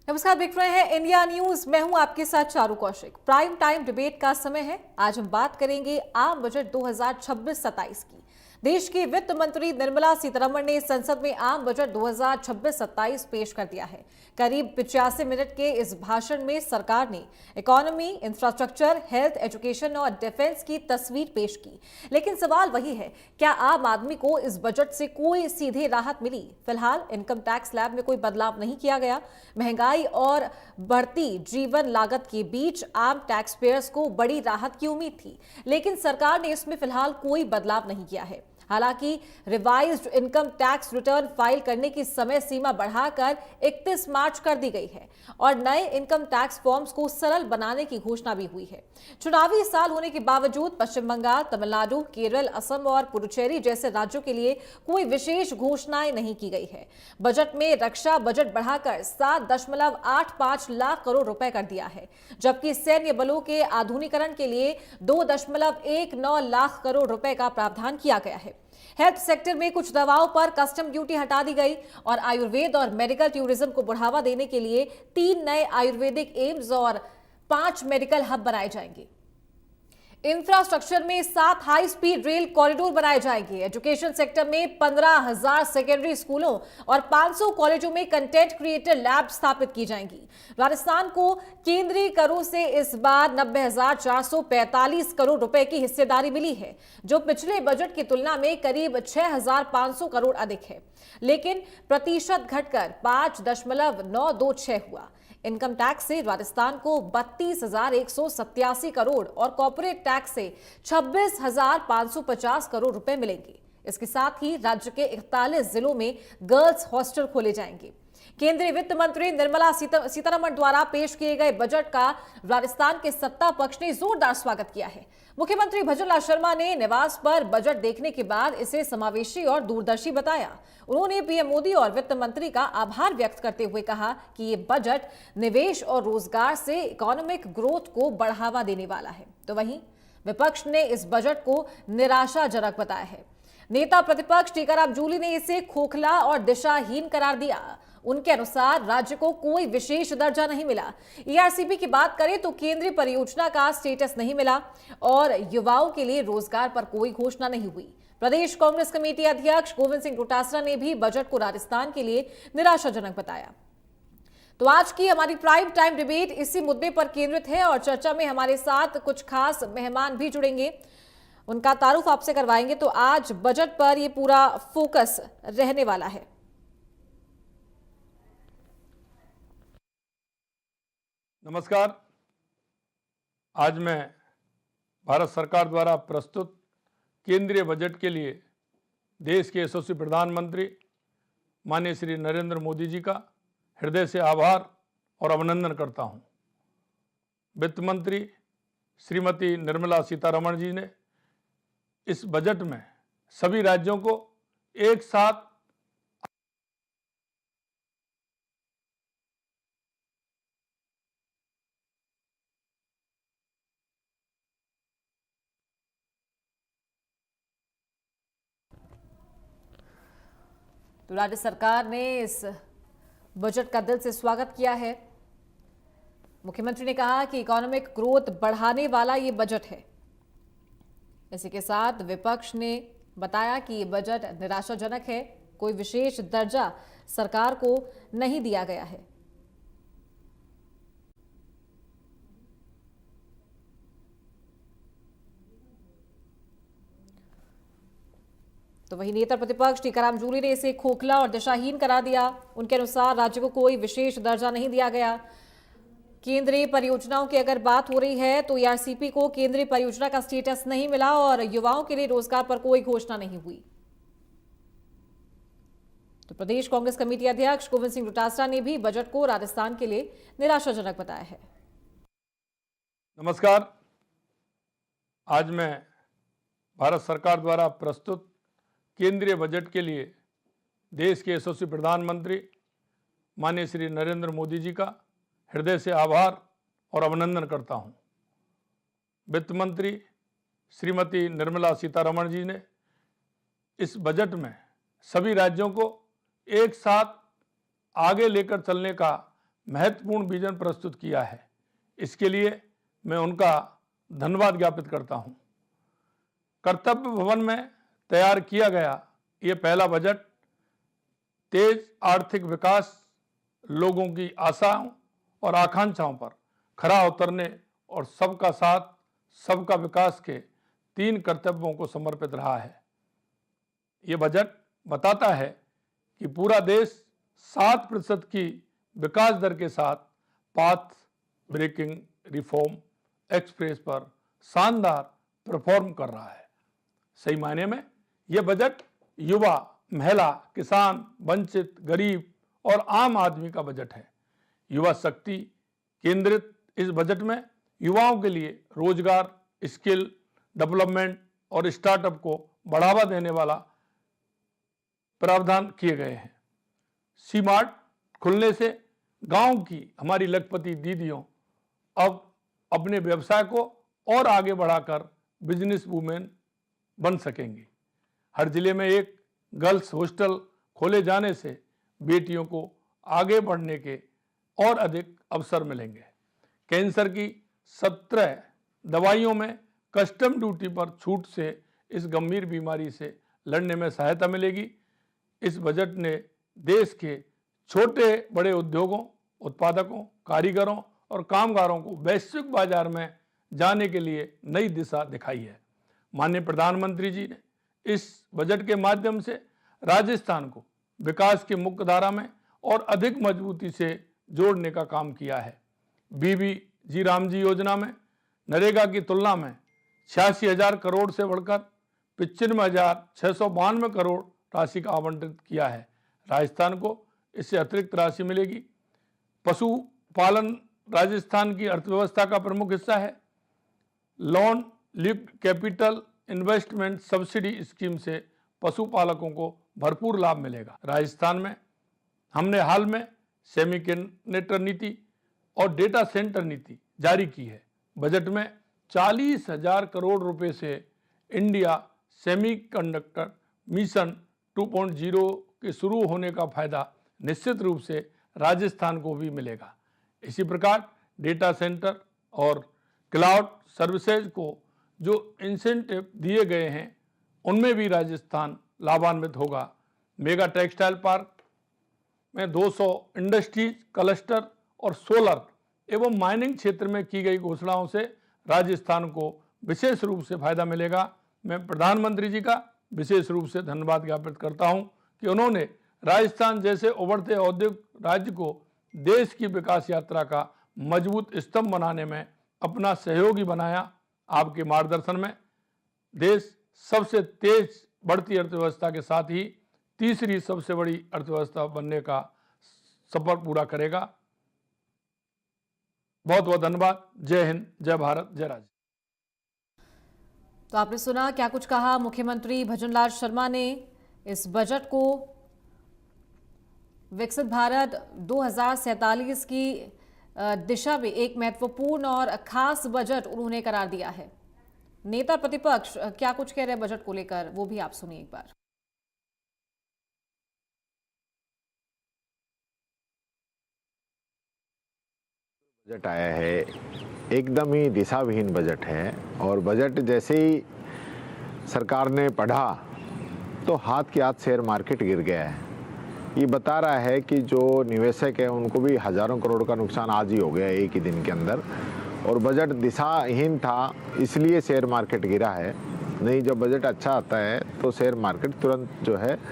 नमस्कार, देख रहे हैं इंडिया न्यूज। मैं हूं आपके साथ Charu Kaushik. Prime time debate का समय है। आज हम बात करेंगे आम बजट 2026-27 की। देश की वित्त मंत्री निर्मला सीतारमण ने संसद में आम बजट 2026-27 पेश कर दिया है। करीब 85 मिनट के इस भाषण में सरकार ने इकोनॉमी, इंफ्रास्ट्रक्चर, हेल्थ, एजुकेशन और डिफेंस की तस्वीर पेश की। लेकिन सवाल वही है, क्या आम आदमी को इस बजट से कोई सीधे राहत मिली? फिलहाल इनकम टैक्स स्लैब में कोई बदलाव नहीं किया गया। महंगाई और बढ़ती जीवन लागत के बीच आम टैक्स पेयर्स को बड़ी राहत की उम्मीद थी, लेकिन सरकार ने इसमें फिलहाल कोई बदलाव नहीं किया है। हालांकि revised income tax return file करने की समय सीमा बढ़ाकर 31 मार्च कर दी गई है और नए इनकम टैक्स फॉर्म्स को सरल बनाने की घोषणा भी हुई है। चुनावी साल होने के बावजूद पश्चिम बंगाल, तमिलनाडु, केरल, असम और पुडुचेरी जैसे राज्यों के लिए कोई विशेष घोषणाएं नहीं की गई है। बजट में रक्षा बजट बढ़ाकर 7.85 लाख करोड़ रुपए कर दिया है, जबकि सैन्य बलों के आधुनिकीकरण के लिए 2.19 लाख करोड़ रुपए का प्रावधान किया गया है। हेल्थ सेक्टर में कुछ दवाओं पर कस्टम ड्यूटी हटा दी गई और आयुर्वेद और मेडिकल टूरिज्म को बढ़ावा देने के लिए 3 नए आयुर्वेदिक एम्स और 5 मेडिकल हब बनाए जाएंगे। इंफ्रास्ट्रक्चर में 7 हाई स्पीड रेल कॉरिडोर बनाए जाएंगे। एजुकेशन सेक्टर में 15,000 सेकेंडरी स्कूलों और 500 कॉलेजों में कंटेंट क्रिएटर लैब स्थापित की जाएंगी। राजस्थान को केंद्रीय करों से इस बार 90,445 करोड़ रुपए की हिस्सेदारी मिली है, जो पिछले बजट की तुलना में करीब 6,500 करोड़ अधिक है, लेकिन प्रतिशत घटकर 5.926 हुआ। इनकम टैक्स से राजस्थान को 32,187 करोड़ और कॉर्पोरेट टैक्स से 26,550 करोड़ रुपए मिलेंगे। इसके साथ ही राज्य के 41 जिलों में गर्ल्स हॉस्टल खोले जाएंगे। केंद्रीय वित्त मंत्री निर्मला सीतारमण द्वारा पेश किए गए बजट का राजस्थान के सत्ता पक्ष ने जोरदार स्वागत किया है। मुख्यमंत्री भजनलाल शर्मा ने निवास पर बजट देखने के बाद इसे समावेशी और दूरदर्शी बताया। उन्होंने पीएम मोदी और वित्त मंत्री का आभार व्यक्त करते हुए कहा कि ये बजट निवेश और रोजगार से इकोनॉमिक ग्रोथ को बढ़ावा देने वाला है। तो वहीं विपक्ष ने इस बजट को निराशाजनक बताया है। नेता प्रतिपक्ष टीकाराम जूली ने इसे खोखला और दिशाहीन करार दिया। उनके अनुसार राज्य को कोई विशेष दर्जा नहीं मिला। ईआरसीपी की बात करें तो केंद्रीय परियोजना का स्टेटस नहीं मिला और युवाओं के लिए रोजगार पर कोई घोषणा नहीं हुई। प्रदेश कांग्रेस कमेटी अध्यक्ष गोविंद सिंह डोटासरा ने भी बजट को राजस्थान के लिए निराशाजनक बताया। तो आज की हमारी प्राइम टाइम डिबेट इसी मुद्दे पर केंद्रित है और चर्चा में हमारे साथ कुछ खास मेहमान भी जुड़ेंगे, उनका तारुफ आपसे करवाएंगे। तो आज बजट पर ये पूरा फोकस रहने वाला है। नमस्कार। आज मैं भारत सरकार द्वारा प्रस्तुत केंद्रीय बजट के लिए देश के यशस्वी प्रधानमंत्री माननीय श्री नरेंद्र मोदी जी का हृदय से आभार और अभिनंदन करता हूं। वित्त मंत्री श्रीमती निर्मला सीतारमण जी ने इस बजट में सभी राज्यों को एक साथ तो राज्य सरकार ने इस बजट का दिल से स्वागत किया है। मुख्यमंत्री ने कहा कि इकोनॉमिक ग्रोथ बढ़ाने वाला ये बजट है। इसी के साथ विपक्ष ने बताया कि ये बजट निराशाजनक है, कोई विशेष दर्जा सरकार को नहीं दिया गया है। तो वही नेता प्रतिपक्ष टीकाराम जूली ने इसे खोखला और दिशाहीन करार दिया। उनके अनुसार राज्य को कोई विशेष दर्जा नहीं दिया गया। केंद्रीय परियोजनाओं की अगर बात हो रही है तो ईआरसीपी को केंद्रीय परियोजना का स्टेटस नहीं मिला और युवाओं के लिए रोजगार पर कोई घोषणा नहीं हुई। तो प्रदेश कांग्रेस कमेटी अध्यक्ष गोविंद सिंह डोटासरा ने भी बजट को राजस्थान के लिए निराशाजनक बताया है। नमस्कार। आज मैं भारत सरकार द्वारा प्रस्तुत केंद्रीय बजट के लिए देश के यशस्वी प्रधानमंत्री माननीय श्री नरेंद्र मोदी जी का हृदय से आभार और अभिनंदन करता हूं। वित्त मंत्री श्रीमती निर्मला सीतारमण जी ने इस बजट में सभी राज्यों को एक साथ आगे लेकर चलने का महत्वपूर्ण विजन प्रस्तुत किया है। इसके लिए मैं उनका धन्यवाद ज्ञापित करता हूं। कर्तव्य भवन में तैयार किया गया ये पहला बजट तेज आर्थिक विकास, लोगों की आशाओं और आकांक्षाओं पर खरा उतरने और सबका साथ सबका विकास के 3 कर्तव्यों को समर्पित रहा है। ये बजट बताता है कि पूरा देश 7% की विकास दर के साथ पाथ ब्रेकिंग रिफॉर्म एक्सप्रेस पर शानदार परफॉर्म कर रहा है। सही मायने में यह बजट युवा, महिला, किसान, वंचित, गरीब और आम आदमी का बजट है। युवा शक्ति केंद्रित इस बजट में युवाओं के लिए रोजगार, स्किल डेवलपमेंट और स्टार्टअप को बढ़ावा देने वाला प्रावधान किए गए हैं। सी मार्ट खुलने से गांव की हमारी लखपति दीदियों अब अपने व्यवसाय को और आगे बढ़ाकर बिजनेस वूमेन बन सकेंगी। हर जिले में एक गर्ल्स हॉस्टल खोले जाने से बेटियों को आगे बढ़ने के और अधिक अवसर मिलेंगे। कैंसर की 17 दवाइयों में कस्टम ड्यूटी पर छूट से इस गंभीर बीमारी से लड़ने में सहायता मिलेगी। इस बजट ने देश के छोटे बड़े उद्योगों, उत्पादकों, कारीगरों और कामगारों को वैश्विक बाजार में जाने के लिए नई दिशा दिखाई है। माननीय प्रधानमंत्री जी ने इस बजट के माध्यम से राजस्थान को विकास की मुख्य धारा में और अधिक मजबूती से जोड़ने का काम किया है। बीबी रामजी योजना में नरेगा की तुलना में 86,000 करोड़ से बढ़कर 95,692 करोड़ राशि का आवंटित किया है। राजस्थान को इससे अतिरिक्त राशि मिलेगी। पशुपालन राजस्थान की अर्थव्यवस्था का प्रमुख हिस्सा है। Loan lift capital investment subsidy scheme से पशुपालकों को भरपूर लाभ मिलेगा। राजस्थान में हमने हाल में सेमीकंडक्टर नीति और डेटा सेंटर नीति जारी की है। बजट में 40,000 करोड़ रुपए से इंडिया सेमीकंडक्टर मिशन 2.0 के शुरू होने का फायदा निश्चित रूप से राजस्थान को भी मिलेगा। इसी प्रकार डेटा सेंटर और क्लाउड सर्विसेज को जो इंसेंटिव दिए गए हैं उनमें भी राजस्थान लाभान्वित होगा। मेगा टेक्सटाइल पार्क में 200 इंडस्ट्रीज क्लस्टर और सोलर एवं माइनिंग क्षेत्र में की गई घोषणाओं से राजस्थान को विशेष रूप से फायदा मिलेगा। मैं प्रधानमंत्री जी का विशेष रूप से धन्यवाद ज्ञापित करता हूं कि उन्होंने राजस्थान जैसे उभरते औद्योगिक राज्य को देश की विकास यात्रा का मजबूत स्तंभ बनाने में अपना सहयोगी बनाया। आपके मार्गदर्शन में देश सबसे तेज बढ़ती अर्थव्यवस्था के साथ ही तीसरी सबसे बड़ी अर्थव्यवस्था बनने का सफर पूरा करेगा। बहुत बहुत धन्यवाद। जय हिंद, जय भारत, जय राज्य। तो आपने सुना क्या कुछ कहा मुख्यमंत्री भजनलाल शर्मा ने। इस बजट को विकसित भारत 2047 की दिशा में एक महत्वपूर्ण और खास बजट उन्होंने करार दिया है। नेता प्रतिपक्ष क्या कुछ कह रहे हैं बजट को लेकर, वो भी आप सुनिए एक बार। बजट आया है एकदम ही दिशाविहीन बजट है और बजट जैसे ही सरकार ने पढ़ा तो हाथ के हाथ शेयर मार्केट गिर गया है। ये बता रहा है कि जो निवेशक है उनको भी हजारों करोड़ का नुकसान आज ही हो गया एक ही दिन के अंदर। और बजट दिशाहीन था इसलिए शेयर मार्केट गिरा है। नहीं, जब बजट अच्छा आता है तो शेयर मार्केट तुरंत जो है